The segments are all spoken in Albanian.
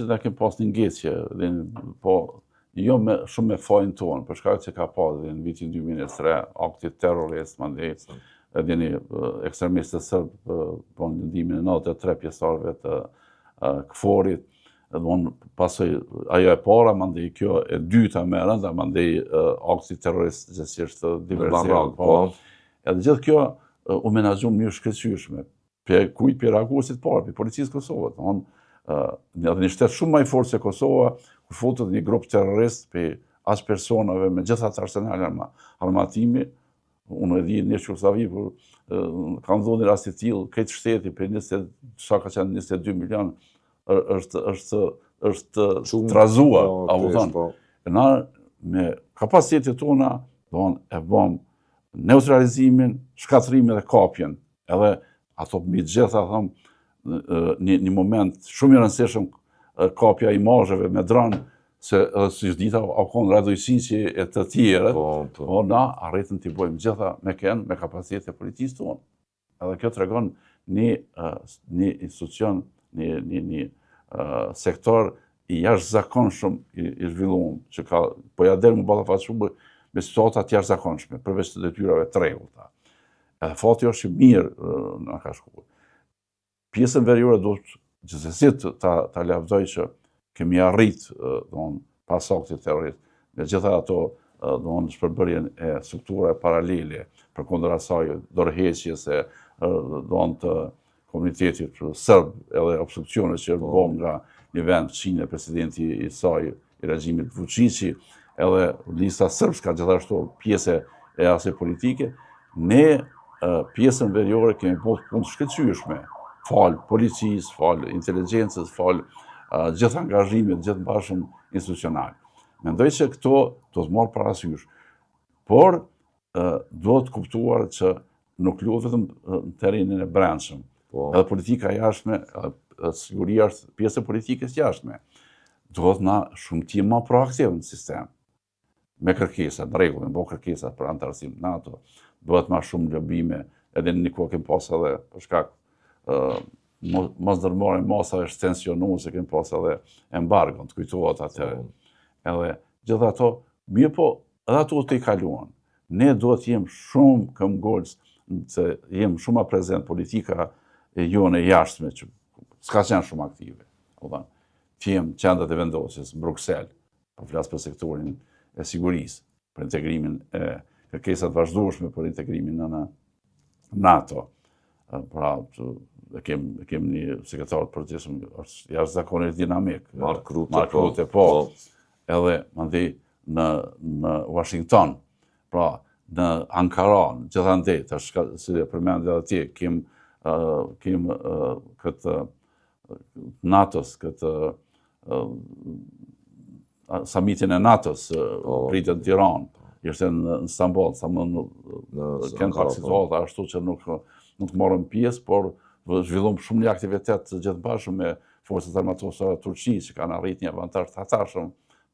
që ne kemi pas një ngjecje, po jo shumë me fajin tonë, për shkak që ka pas në vitin 2003 akti terrorist, mandej dini ekstremistët serb po ndihmën e 93 pjesëtarëve të KFOR-it, pasoj ajo e para, mandej kjo e dyta më e rënda, mandej akti terrorist gjithsesi diversion. Edhe gjithë kjo u menaxhu në mënyrë shkëlqyeshme. Kujt për reaguesit parë, për policisë Kosovës. Edhe një shtet shumë më i fortë se Kosova, kur futet një grup terrorist për as personave me gjithë atë arsenal armatimi, unë e di në Jugosllavi, ka ndodhur rast i tillë, këtë shteti për 22 milion është trazuar, na me kapacitetet tona, e bëm neutralizimin, shkatrimin dhe kapjen. Edhe ato mbi të gjitha një moment shumë i rëndësishëm kapja imazheve me dron, se si dita akon radojësici e të tjerët, po na arritëm t'i bojmë gjitha me kapacitet e policisë tonë. Edhe kjo tregon një institucion, një sektor i jashtëzakonshëm i zhvilluar, që ka po ja del më ballafaqur me situata të jashtëzakonshme, përveç të detyrave të rregullta. Edhe fati është i mirë na ka shkuar. Pjesën veriore duhet gjithsesi ta lavdoj që kemi arrit pas aktit terrorist me gjitha ato shpërbërjen e strukturave paralele përkundër asaj dorëheqjes e të komunitetit serb edhe obstruksionet që bën nga një vend fëmijë presidenti i saj i regjimit Vučići, edhe lista sërbska gjithashtu pjesë e asaj politike, ne pjesën veriore kemi bërë punë shkëlqyeshme, fal policisë, fal inteligjencës, fal gjithë angazhimit, gjithë bashkëm institucional. Mendoj që këto do të marrë parasysh, por duhet të kuptuar që nuk luhet vetëm në terrenin e brendshëm. Edhe politika jashtme, siguria është pjesë e politikës jashtme. Duhet na shumë të jemi më proaktiv në sistem. Me kërkesa, në rregull, me bërë kërkesa për antarësim NATO, duhet më shumë lobime, edhe në një kohë kemi pas edhe për shkak mos ndërmarrjen masave shtensionuese, kemi pas edhe embargon, të kujtohet atëherë. Edhe gjithë ato, mirë po, edhe ato të i kaluan. Ne duhet të jemi shumë këmbgolës, se jemi shumë prezent politika e jone jashtme, që s'ka qenë shumë aktive. Të jemi qendrat e vendosjes, në Bruxelles, po flas për sektorin e sigurisë, për integrimin e kërkesat vazhdueshme për integrimin në NATO. Pra, kemi një sekretar të përgjithshëm, është jashtëzakonisht dinamik. Mark Rutte, po. Edhe mandej në Washington, pra në Ankara, gjithandej, si e përmendë edhe atje, kemi këtë NATO-s, këtë summitin e NATO-s, pritet në Tiranë, ishte në Istanbul, sa më kënë pak situata ashtu që nuk marrën pjesë, por zhvillon shumë një aktivitet të gjithë bashkë me forcat armatosore të Turqisë, që kanë arrit një avantazh të hatashëm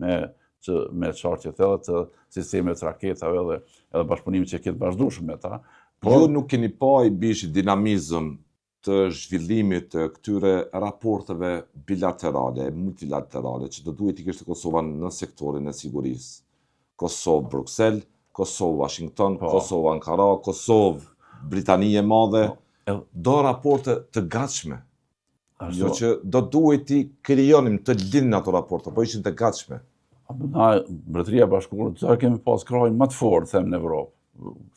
me çartjet edhe të sistemet të raketave edhe bashkëpunimit që këtë vazhdueshëm me ta. Ju nuk keni pa i bish dinamizëm të zhvillimit të këtyre raporteve bilaterale, multilaterale, që do duhet i kishte Kosova në sektorin e sigurisë. Kosovë-Bruxelles, Kosovë-Washington, Kosovë-Ankara, Kosovë-Britania e Madhe, do raporte të gatshme. Jo që do duhet i krijonim të lindin ato raporte, po ishin të gatshme. Na, Mbretëria e Bashkuar, të kemi pas krahun më të fortë, them, në Evropë.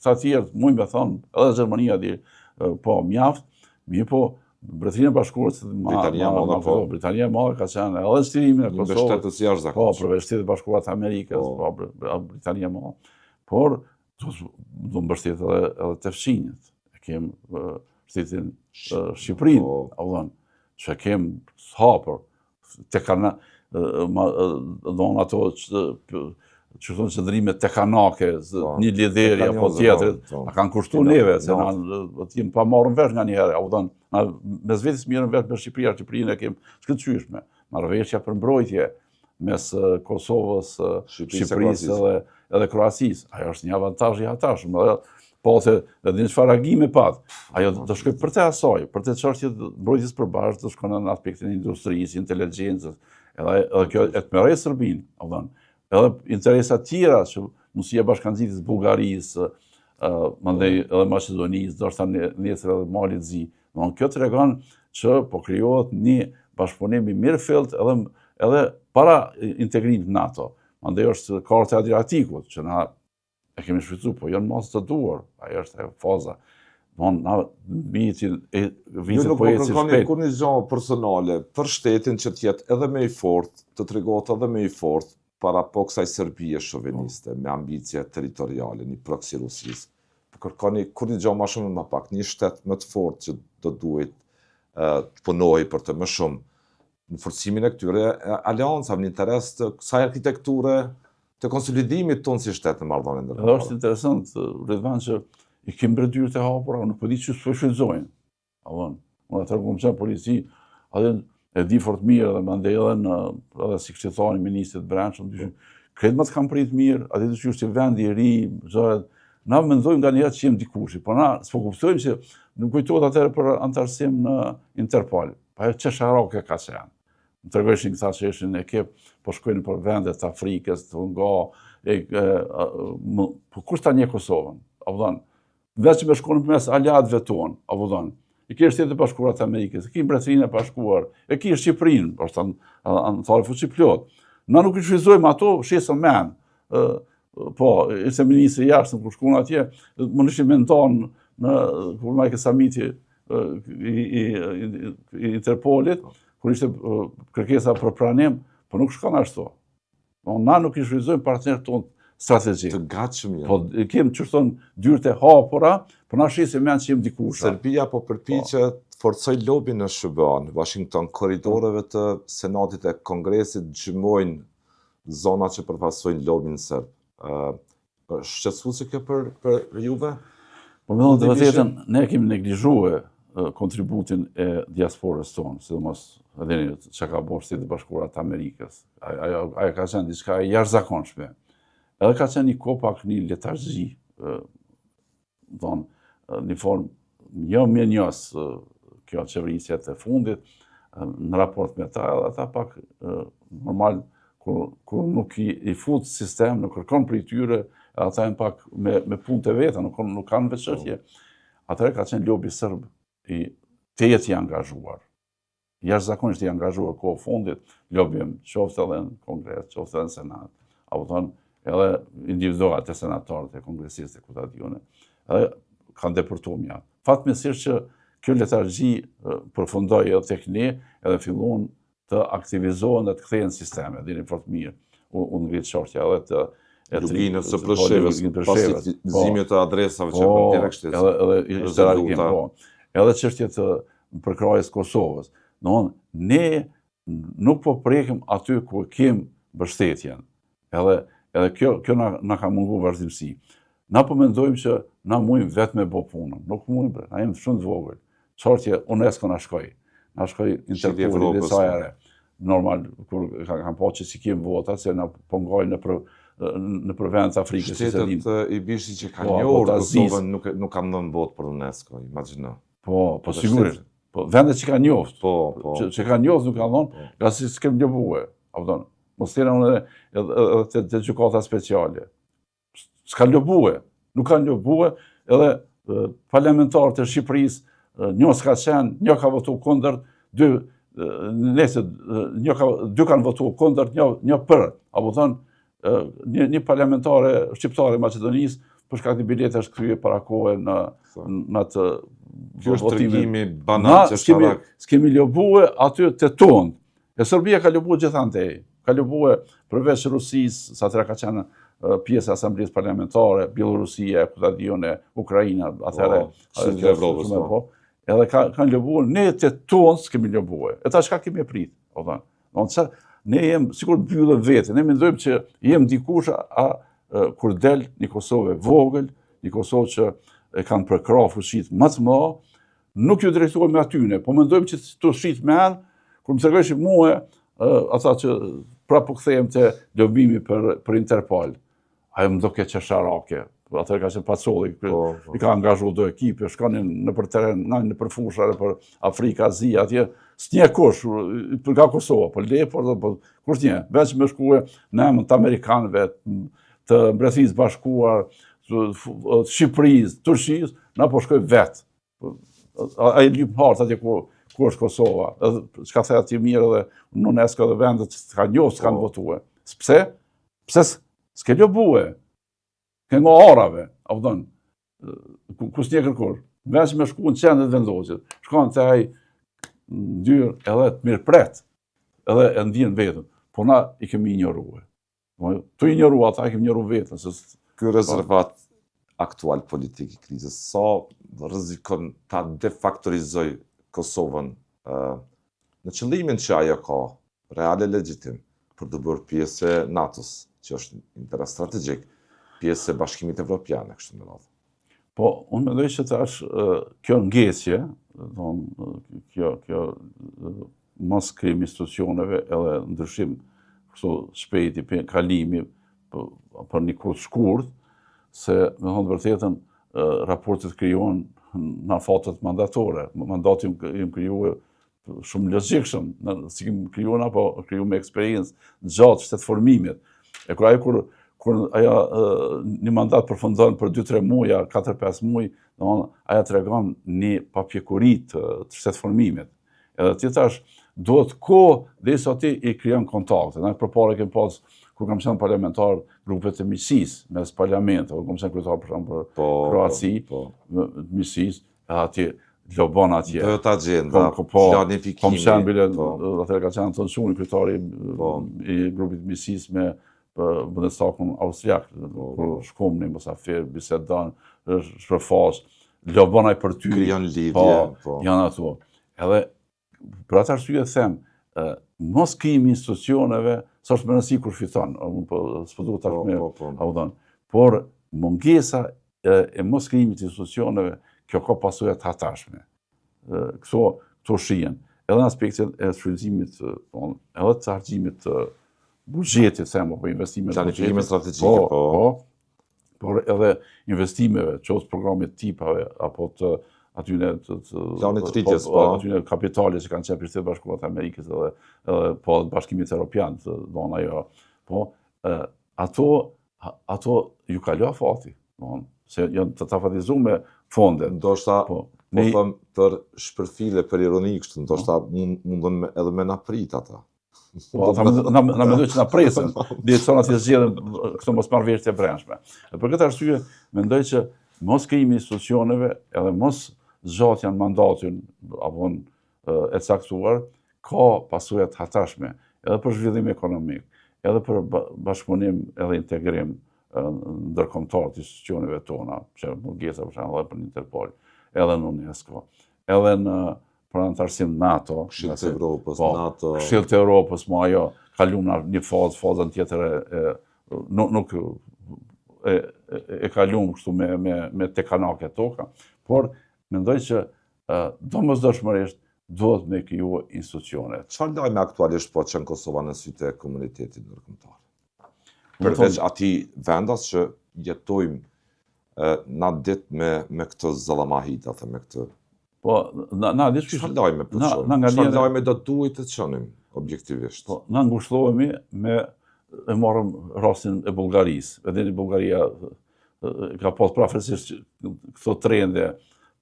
Këta tjerë, mund me thonë, edhe Gjermania di, po, mjaft, mirë po, Mbretëria e Bashkuar, Britania e Madhe ka qenë edhe shtirimin e Kosovës, po, për Shtetet Bashkuara të Amerikës, po, Britania e Madhe, por do mbështet edhe të fshinjët. Kemë shtetin Shqipërinë, që kemë hapur, të kanë, ato që thonë qëndrimet tekanake, një lideri apo tjetërit, a kanë kushtu neve, se na t'jim pa marrën vesh nga njëherë, mes vetës mirën vesh me Shqipërinë e kemë shkëlqyeshme, marrëveshja për mbrojtje mes Kosovës, Shqipërisë edhe Kroacisë. Ajo është një avantazh i hatashëm. pate dhe një çfarë reagime pat. Ajo do shkoj për te asaj, për te çështje mbrojtjes përbashkët, do shkon në aspektin e industrisë, inteligjencës, edhe kjo e të merrej Serbinë, edhe interesa tjera që mundësia bashkangjitis Bullgarisë, mandej edhe Maqedonisë, do shta nesër edhe Malit Zi. Kjo tregon që po krijohet një bashkëpunim i mirëfillt edhe para integrimit në NATO. Mandej është karta e Adriatikut, që na e kemi shfrytzuar, po jo në masë të duar, ajo është faza. Na vitin e vitet po ecë shpejt. Kur një gjë personale për shtetin që të jetë edhe më i fortë, të tregohet edhe më i fortë para po kësaj Serbie shoviniste me ambicie territoriale, një proksi Rusisë. Kërkoni kur një gjë më shumë më pak, një shtet më të fortë që do duhet të punojë për të më shumë në forcimin e këtyre aleancave në interes të kësaj arkitekture të konsolidimit tonë si shtet në marrëdhënie ndërkombëtare. Edhe është interesant, Redvan, që i kemi bërë dyert e hapura, nuk po di çu shfrytëzojnë. Unë treguam se polici, atë e di fort mirë dhe mandej edhe si kishte thënë ministri i brendshëm, kredet më të kanë prit mirë, atë të është vendi i ri, zonë. Na mendojmë nga njëherë që jem dikush, po na s'po kuptojmë se nuk kujtohet atëherë për antarësim në Interpol. Pa ajo çesharake ka qenë. Më tregojshin këta që ishin ekip, po shkojnë për vendet të Afrikës, po kush ta njeh Kosovën? Veç me shkonë përmes aliatëve tonë, i ke Shtetet e Bashkuara të Amerikës, e ke Mbretërinë e Bashkuar, e ke Shqipërinë, është në tharë fuqi plot. Na nuk i shfrytëzojmë ato, shesën men. Po, ishte ministri jashtë kur shkuan atje, më nishin me ndonë kur ma i ke samiti i Interpolit, kur ishte kërkesa për pranim, po nuk shkon ashtu. Na nuk i shfrytëzojmë partnerët tonë strategjik. Të gatshëm janë. Po, kemë që thonë dyert e hapura, po na shisim mend që jem dikusha. Serbia po përpiqet të forcoj lobin në SBA, në Washington, korridoreve të Senatit e Kongresit gjymojnë zona që përfaqësojnë lobin serb. Shqetësuese kjo për juve? Po me thonë të vërtetën, ne kemi neglizhuar kontributin e diasporës tonë, sidomos edhe që ka bërë Shtetet e Bashkuara të Amerikës. Ajo ka qenë diçka e jashtëzakonshme. Edhe ka qenë një kopak, një letargji, një formë jo mirënjohës kjo qeverisja të fundit në raport me ta, edhe ata pak normal kur nuk i fut sistem, nuk kërkon për i tyre, ata janë pak me punë të veta, nuk kanë veçështje. Atëherë ka qenë lobi sërb i tejet i angazhuar. Jashtëzakonisht i angazhuar kohë fundit, lobim qoftë edhe në Kongres, qoftë edhe në Senat, apo thonë edhe individuat e senatorët e kongresistë e kutatjone, edhe kanë deportuar mjaft. Fatmirësisht që kjo letargji përfundoi edhe tek ne, edhe fillon të aktivizohen dhe të kthehen sisteme, dhe një fort mirë. Unë ngritë shortja edhe të Luginës së Prëshevës, pasi vizimit të adresave që për direkt shtetë. Edhe çështja të përkrahjes Kosovës. Ne nuk po prekim aty ku kem mbështetjen. Edhe kjo na ka munguar vazhdimsi. Na po mendojmë që na mujmë vetë me bë punën. Nuk mujmë, na jemi shumë të vogël. Çështja UNESCO na shkoi. Na shkoi Interpoli dhe sajare. Normal, kur kanë po që si kem vota, se na po ngojnë në vend të Afrikës. Shtetet i bishit që kanë njohur Kosovën nuk kanë dhënë botë për UNESCO, imagjino. Po sigurisht. Po vendet që kanë njoftë, që kanë njoftë nuk kanë dhënë, nga si s'kem lëbue. Mos tjera unë edhe të gjykata speciale. S'kan lëbue, nuk kanë lëbue, edhe parlamentarët e Shqipërisë, një s'ka qenë, një ka votu kundër, dy kanë votu kundër, një për, apo thonë, një parlamentare shqiptare Maqedonisë për shkak të biletesh kthye para kohë në atë kjo është tregimi banal që s'kemi lobue aty te tonë. E Serbia ka lobuar gjithandej. Ka lobuar përveç Rusisë, sa tëra ka qenë pjesë e Asamblesë Parlamentare, Bielorusia, Kutadione, Ukraina, atëherë Evropës. Edhe kanë lobuar, ne te tonë s'kemi lobuar. E ta çka kemi prit, ne jem sikur mbyllëm veten, ne mendojmë që jem dikush kur del një Kosovë vogël, një Kosovë që e kanë përkrahur fuqitë më të mëdha, nuk ju drejtohemi atyne, po mendojmë që të shit me anë, kur më tregojshin mua ata që prapë po kthehem te lobimi për Interpol. Ajo më duket çesharake. atër ka qenë Pacolli, i ka angazhu do ekipe, shkonin në për teren, në për fusha, për Afrika, Azia, atje, s'nje kush, për nga Kosova, për Lepor, kush nje, veç me shkue në emën të Amerikanëve, të Mbretërisë Bashkuar, Shqipërisë, Turqisë, na po shkoj vetë. A i lypë hartë atje ku është Kosova. Shka the ati mirë dhe në UNESCO dhe vendet që ka njohë s'kanë votue. Pse? Pse s'ke ljobue? Ke nga arave, a vëdën, kus një kërkur. Veç me shku në qendet vendosit. Shkon të aj ndyrë edhe të mirë pret, edhe e ndinë vetën. Po na i kemi ignorue. Tu ignoru ata, i kemi ignoru vetën. Ky rezervat aktual politik i krizës, sa rrezikon ta defaktorizoj Kosovën në qëllimin që ajo ka, reale legjitim, për të bërë pjesë e NATO-s, që është interes strategjik, pjesë e Bashkimit Evropian e kështu me radhë. Po, unë mendoj që tash kjo ngesje, kjo mos krim institucioneve edhe ndryshim kështu shpejti, kalimi për një kohë shkurt, se me thonë të vërtetën raportet krijohen në fatet mandatore. Mandati im krijuar shumë logjikshëm, si kim krijuar apo kriju me eksperiencë gjatë shtetë formimit. E kur ajo një mandat përfundon për 2-3 muaj, 4-5 muaj, ajo tregon një papjekuri të shtetë formimit. Edhe ti tash duhet kohë derisa ti i krijon kontakte. Na përpara kem pas kur kam qenë parlamentar grupet e miqësisë mes parlamentit, kam qenë kryetar për shembull për Kroaci, miqësisë, atje lobon atje. Do të agenda, planifikimi. Kom qenë bile, atëherë ka qenë Anton Shuni, kryetari i grupit misisë me Bundestagin austriak, kur shkom në mosafir, bisedon, shpërfaq, lobon ai për ty. Krijon lidhje, janë ato. Edhe për atë arsye them, mos krimi institucioneve, s'është më rëndësi kur fiton, s'po duhet tash me audon. Por mungesa e mos krimit të institucioneve, kjo ka pasojë të hatashme. Këto shihen. Edhe në aspektin e shfrytëzimit, edhe të harxhimit të buxhetit, apo investimeve. Planifikime strategjike, por edhe investimeve, qoftë programit tipave, apo të atyne kapitale që kanë qenë për Shtetet Bashkuara të Amerikës edhe po Bashkimit Evropian, don ajo. Po ato ju kalua fati, se janë të tafatizuar me fonde. Ndoshta po them për shpërfile, për ironi kështu, ndoshta mundon edhe me na prit ata. Po ata na mendoj që na presin, direkcionat i zgjedhin këto mosmarrëveshje të brendshme. Për këtë arsye mendoj që mos krimi institucioneve edhe mos zgjatja në mandatin apo e caktuar ka pasojë të hatashme edhe për zhvillim ekonomik, edhe për bashkëpunim edhe integrim ndërkombëtar të institucioneve tona, që mungesa për shembull edhe për Interpol, edhe në UNESCO, edhe në për antarësim NATO, Këshilli të Evropës, NATO, Këshilli të Evropës, mo ajo kalum në një fazën tjetër nuk e kalum kështu me tekanake toka, por mendoj që domosdoshmërisht duhet me kriju institucione. Çfarë lajme aktualisht po çon Kosova në sytë e komunitetit ndërkombëtar? Përveç atij vendas që jetojmë na ditë me këtë zallamahit, atë me këtë. Po, na ditë çfarë lajme po çon? Çfarë lajme do duhet të çonim objektivisht? Po, na ngushëllohemi e marrëm rastin e Bullgarisë. Edhe Bullgaria ka pas prafërsisht këto trende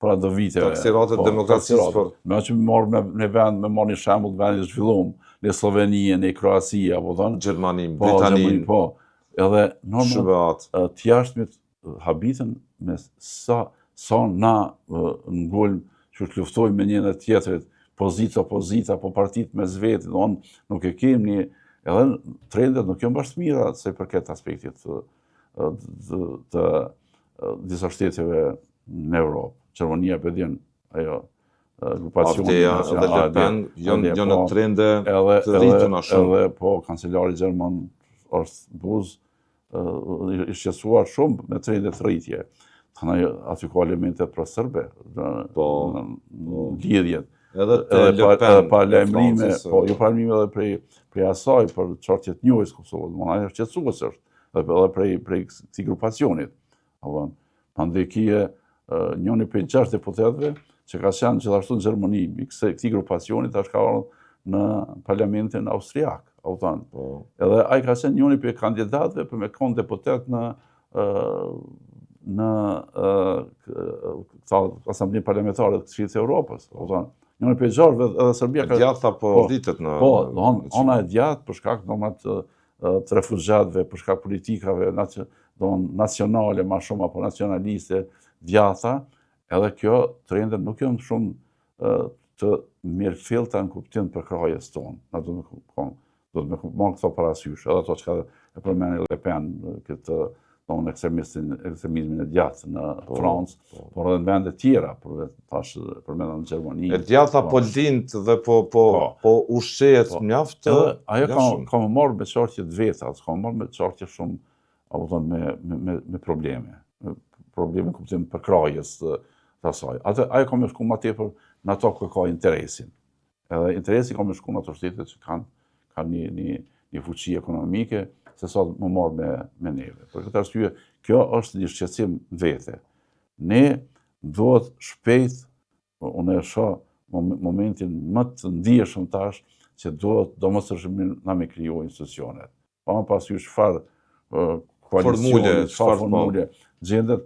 para do viteve. Taksiratët demokracisë. Me që marrë në vend, me marrë një shembull të vendit zhvillum, në Sloveni, në Kroaci, apo thonë. Gjermani, Britani. Po, edhe normal të jashtëmit habitën me sa na ngulm që të luftojmë me njëra tjetrit, opozita, po partit me zvetë, nuk e kemi edhe trendet nuk janë bashkë mira se për këtë aspektit të disa shteteve në Europë. Gjermania përdjen ajo grupacioni edhe Le Pen janë në trende të rrituna shumë. Edhe po kancelari gjerman është Buz i shqetësuar shumë me trende të rritje. Aty ka elementet pro serbe, lidhjet. Edhe pa lajmërime, po jo pa lajmërime edhe prej asaj për çështjet njohjes Kosovës, ajo shqetësues është, edhe prej këtij grupacionit. Andaj kije njëni për 6 deputetëve që ka qenë gjithashtu në Gjermani, këti grupacioni tash ka ardhur në parlamentin austriak. Edhe ai ka qenë njëni për kandidatëve për me konë deputet në Asamblenë Parlamentare të Këshillit të Evropës. Njëni për 6 edhe Serbia ka... Djatha po rritet në... Po, ona e djatë për shkak të refugjatëve, për shkak politikave nacionale, ma shumë apo nacionaliste, djatha, edhe kjo trendet nuk janë shumë të mirëfillta në kuptim për krahjes tonë. Na do të me marrë këto parasysh, edhe ato që e përmeni Le Pen, këtë ekstremizmin e djathtë në Francë, por edhe në vende tjera, përmendëm në Gjermani. E djatha po lindë dhe po ushqehet mjaft. Ajo ka më marrë me çështje të veta, ka më marrë me çështje shumë me probleme. Probleme kuptim për krahjes të asaj. Ajo ka më shku ma tepër në ato që ka interesin. Edhe interesi ka më shku në ato shtete që kanë një fuqi ekonomike, se sa më marrë me neve. Për këtë arsye, kjo është një shqetësim vete. Ne duhet shpejt, unë e shoh momentin më të ndijshëm tash, që duhet domosdoshmërisht na me kriju institucionet. Pa më parasysh çfarë koalicione, çfarë formule gjendet